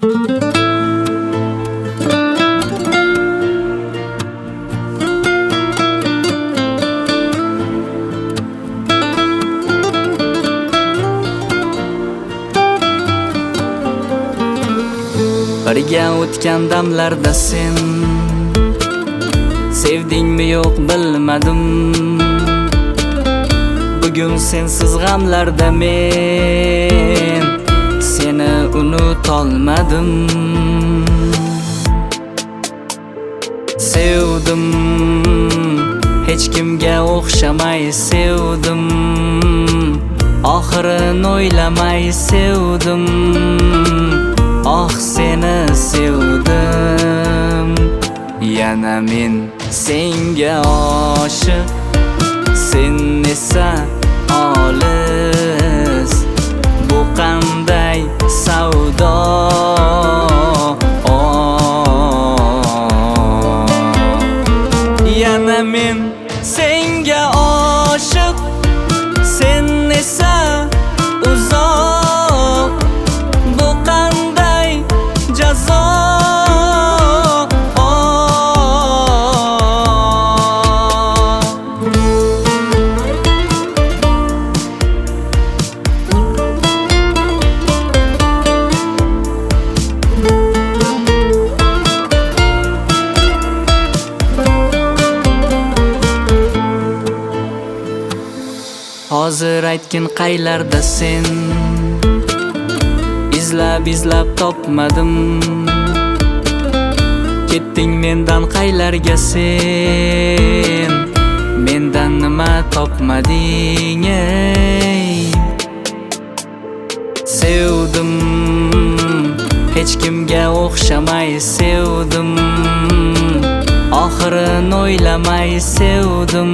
Birga o'tgan damlarda sen sevdingmi yo'q bilmadim. Bugun sensiz g'amlarda men seni unutolmadim. Sevdim, hech kimga o'xshamay sevdim. Oxirini o'ylamay sevdim. Oh, seni sevdim. Yana men senga oshiq, sen esa olis. Bu qanday savdo? Yana men senga oshiq, sen esa uzoq. Bu qanday jazo? Hozir aytgin qaylarda sen? Izlab topmadim. Ketding mendan qaylarga sen? Mendan nima topmading ey? Sevdim, hech kimga o'xshamay sevdim. Oxirini o'ylamay sevdim.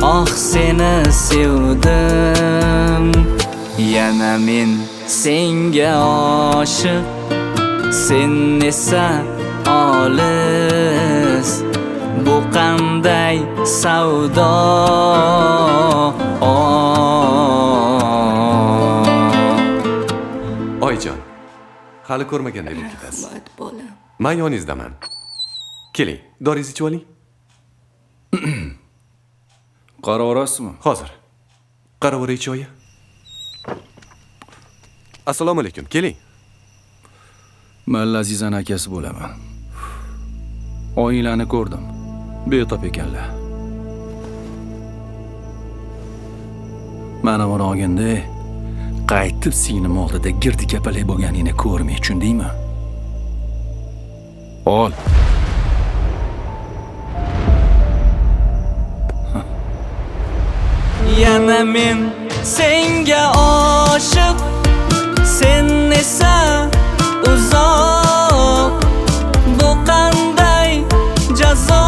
Oh, seni sevdim. Yana men senga oshiq, sen esa olis. Bu qanday savdo? Oyijon, hali ko'rmaganday bo'lib ketasiz. Rahmat bolam. Men yoningizdaman. Keling, doringizni ichib oling. Qaraverasizmi? Hozir. Qaravering choyi. Assalomu alaykum. Keling. Men Lazizani akasi bo'laman. Oilani ko'rdim. Betob ekanlar. Mana buni olganda qaytib singlim oldida girdi kapalak bo'lganingni ko'rmay, tushundingmi? Ol. Yana men senga oshiq, sen esa uzoq. Bu qanday jazo?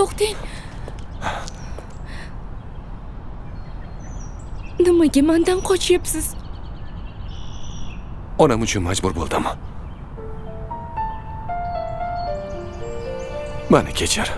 To'xtang. Nimaga mendan qochyapsiz? Onam uchun majbur bo'ldim. Meni kechir.